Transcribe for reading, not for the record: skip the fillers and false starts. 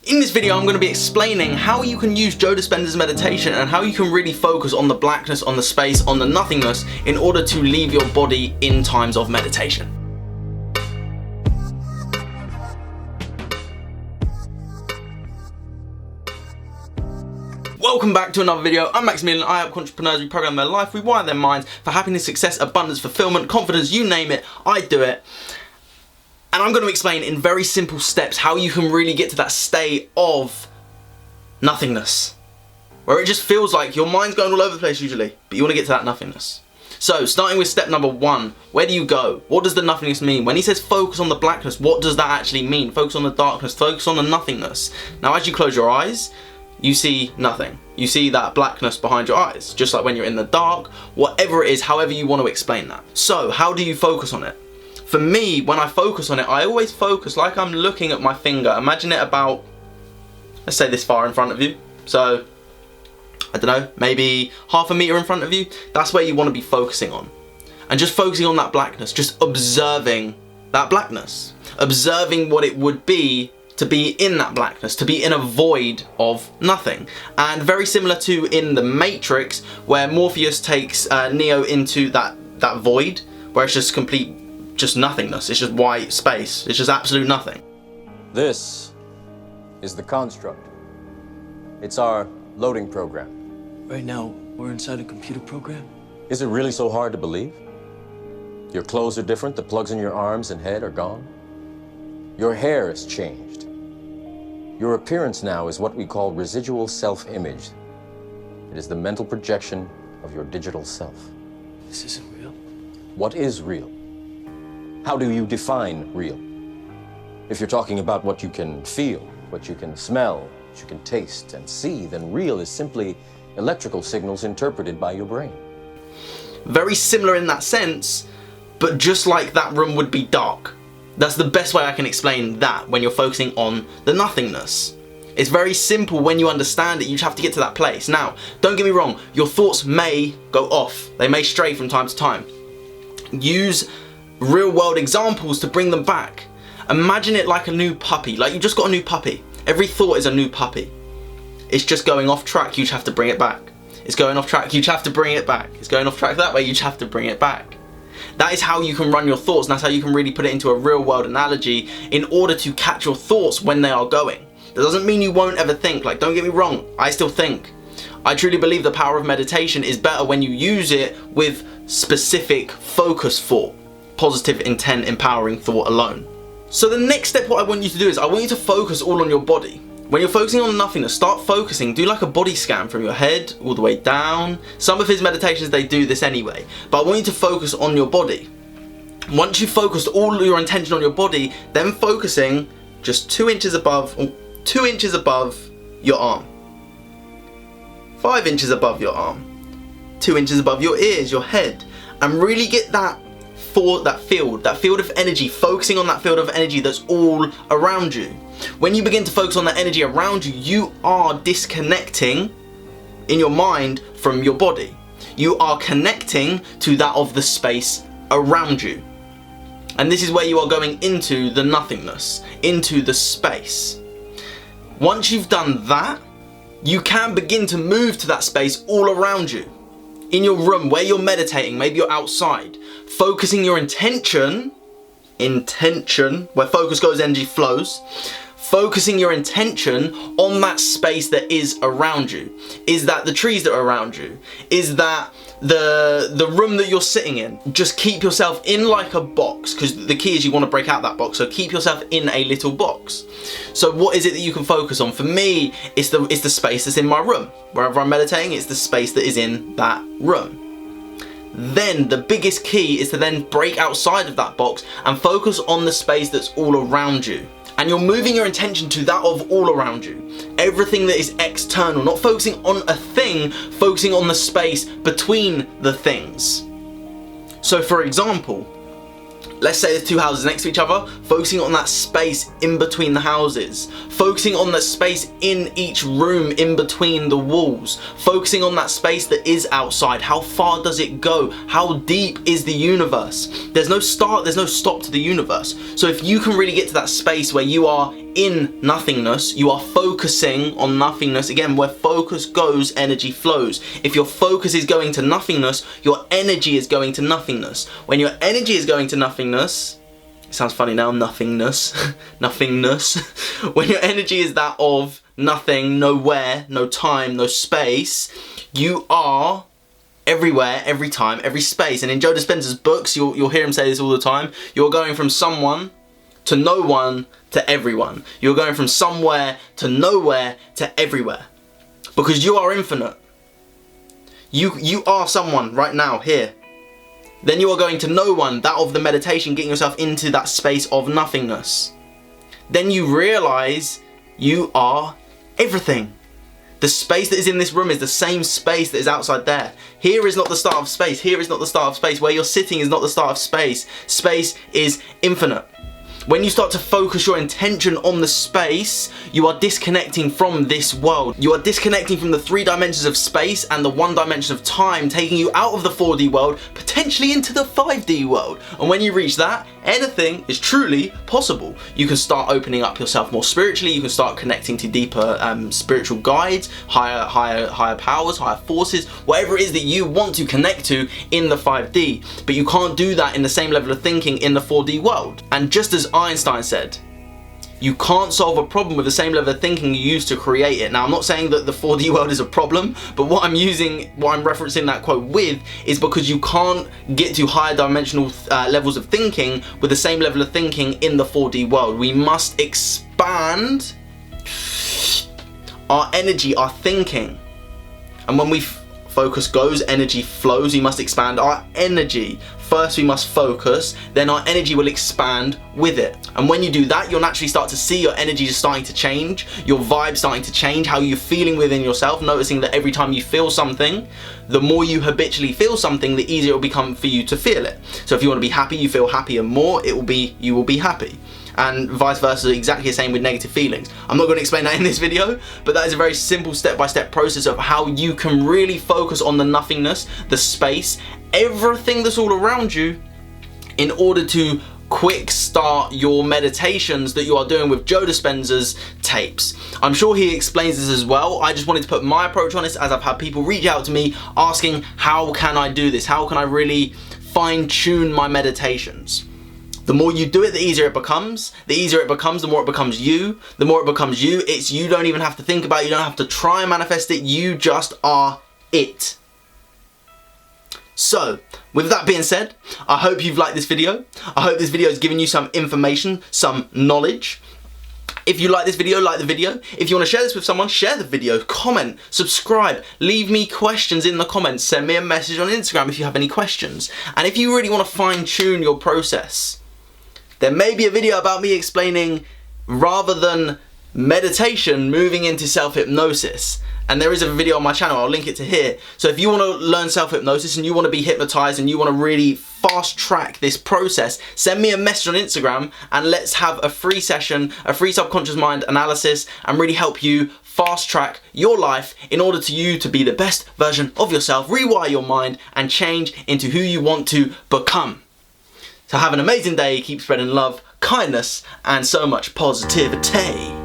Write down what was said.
In this video, I'm going to be explaining how you can use Joe Dispenza Meditation and how you can really focus on the blackness, on the space, on the nothingness in order to leave your body in times of meditation. Welcome back to another video. I'm Max Hindle I. help entrepreneurs reprogram their life, rewire their minds for happiness, success, abundance, fulfillment, confidence, you name it, I do it. And I'm going to explain in very simple steps how you can really get to that state of nothingness, where it just feels like your mind's going all over the place usually, but you want to get to that nothingness. So, starting with step number 1, where do you go? What does the nothingness mean? When he says focus on the blackness, what does that actually mean? Focus on the darkness, focus on the nothingness. Now, as you close your eyes, you see nothing. You see that blackness behind your eyes, just like when you're in the dark, whatever it is, however you want to explain that. So, how do you focus on it? For me, when I focus on it, I always focus like I'm looking at my finger. Imagine it about, let's say this far in front of you. So, I don't know, maybe half a meter in front of you. That's where you want to be focusing on. And just focusing on that blackness, just observing that blackness. Observing what it would be to be in that blackness, to be in a void of nothing. And very similar to in the Matrix, where Morpheus takes Neo into that void, where it's just complete, just nothingness. It's just white space. It's just absolute nothing. This is the construct. It's our loading program. Right now, we're inside a computer program? Is it really so hard to believe? Your clothes are different, the plugs in your arms and head are gone. Your hair has changed. Your appearance now is what we call residual self-image. It is the mental projection of your digital self. This isn't real. What is real? How do you define real? If you're talking about what you can feel, what you can smell, what you can taste and see, then real is simply electrical signals interpreted by your brain. Very similar in that sense, but just like that room would be dark. That's the best way I can explain that when you're focusing on the nothingness. It's very simple when you understand it, you just have to get to that place. Now, don't get me wrong, your thoughts may go off. They may stray from time to time. Use real world examples to bring them back. Imagine it like a new puppy, like you just got a new puppy. Every thought is a new puppy. It's just going off track, you just have to bring it back. It's going off track, you just have to bring it back. It's going off track that way, you just have to bring it back. That is how you can run your thoughts, and that's how you can really put it into a real world analogy in order to catch your thoughts when they are going. That doesn't mean you won't ever think, like don't get me wrong, I still think. I truly believe the power of meditation is better when you use it with specific focus thought. Positive intent, empowering thought alone. So the next step, what I want you to do is I want you to focus all on your body. When you're focusing on nothingness, start focusing, do like a body scan from your head all the way down. Some of his meditations, they do this anyway, but I want you to focus on your body. Once you've focused all your attention on your body, then focusing just 2 inches above your arm. 5 inches above your arm. 2 inches above your ears, your head, and really get that field of energy, focusing on that field of energy that's all around you. When you begin to focus on that energy around you, you are disconnecting in your mind from your body. You are connecting to that of the space around you. And this is where you are going into the nothingness, into the space. Once you've done that, you can begin to move to that space all around you. In your room, where you're meditating, maybe you're outside, focusing your intention, where focus goes, energy flows, focusing your intention on that space that is around you. Is that the trees that are around you? Is that the room that you're sitting in? Just keep yourself in like a box, because the key is you want to break out that box, so keep yourself in a little box. So what is it that you can focus on? For me, it's the space that's in my room. Wherever I'm meditating, it's the space that is in that room. Then the biggest key is to then break outside of that box and focus on the space that's all around you. And you're moving your intention to that of all around you. Everything that is external, not focusing on a thing, focusing on the space between the things. So for example, let's say there's two houses next to each other, focusing on that space in between the houses, focusing on the space in each room in between the walls, focusing on that space that is outside. How far does it go? How deep is the universe? There's no start, there's no stop to the universe. So if you can really get to that space where you are in nothingness, you are focusing on nothingness. Again, where focus goes, energy flows. If your focus is going to nothingness, your energy is going to nothingness. When your energy is going to nothingness, it sounds funny now, nothingness, nothingness. When your energy is that of nothing, nowhere, no time, no space, you are everywhere, every time, every space. And in Joe Dispenza's books, you'll hear him say this all the time, you're going from someone to no one to everyone. You're going from somewhere to nowhere to everywhere. Because you are infinite. You are someone right now, here. Then you are going to no one, that of the meditation, getting yourself into that space of nothingness. Then you realize you are everything. The space that is in this room is the same space that is outside there. Here is not the start of space. Here is not the start of space. Where you're sitting is not the start of space. Space is infinite. When you start to focus your intention on the space, you are disconnecting from this world. You are disconnecting from the 3 dimensions of space and the 1 dimension of time, taking you out of the 4D world, potentially into the 5D world. And when you reach that, anything is truly possible. You can start opening up yourself more spiritually. You can start connecting to deeper spiritual guides, higher powers, higher forces, whatever it is that you want to connect to in the 5D. But you can't do that in the same level of thinking in the 4D world. And just as Einstein said, you can't solve a problem with the same level of thinking you used to create it. Now, I'm not saying that the 4D world is a problem, but what I'm referencing that quote with is because you can't get to higher dimensional levels of thinking with the same level of thinking in the 4D world. We must expand our energy, our thinking. And when focus goes, energy flows. We must expand our energy. First we must focus, then our energy will expand with it. And when you do that, you'll naturally start to see your energy just starting to change, your vibe starting to change, how you're feeling within yourself, noticing that every time you feel something, the more you habitually feel something, the easier it will become for you to feel it. So if you want to be happy, you feel happier more, you will be happy. And vice versa, exactly the same with negative feelings. I'm not going to explain that in this video, but that is a very simple step-by-step process of how you can really focus on the nothingness, the space, everything that's all around you in order to quick start your meditations that you are doing with Joe Dispenza's tapes. I'm sure he explains this as well. I just wanted to put my approach on this, as I've had people reach out to me asking, how can I do this? How can I really fine-tune my meditations? The more you do it, the easier it becomes. The easier it becomes, the more it becomes you. The more it becomes you, it's you don't even have to think about it. You don't have to try and manifest it. You just are it. So, with that being said, I hope you've liked this video. I hope this video has given you some information, some knowledge. If you like this video, like the video. If you want to share this with someone, share the video, comment, subscribe, leave me questions in the comments, send me a message on Instagram if you have any questions. And if you really want to fine-tune your process, there may be a video about me explaining, rather than meditation, moving into self-hypnosis. And there is a video on my channel, I'll link it to here. So if you want to learn self-hypnosis and you want to be hypnotized and you want to really fast track this process, send me a message on Instagram and let's have a free session, a free subconscious mind analysis, and really help you fast track your life in order to you to be the best version of yourself, rewire your mind and change into who you want to become. So have an amazing day, keep spreading love, kindness, and so much positivity.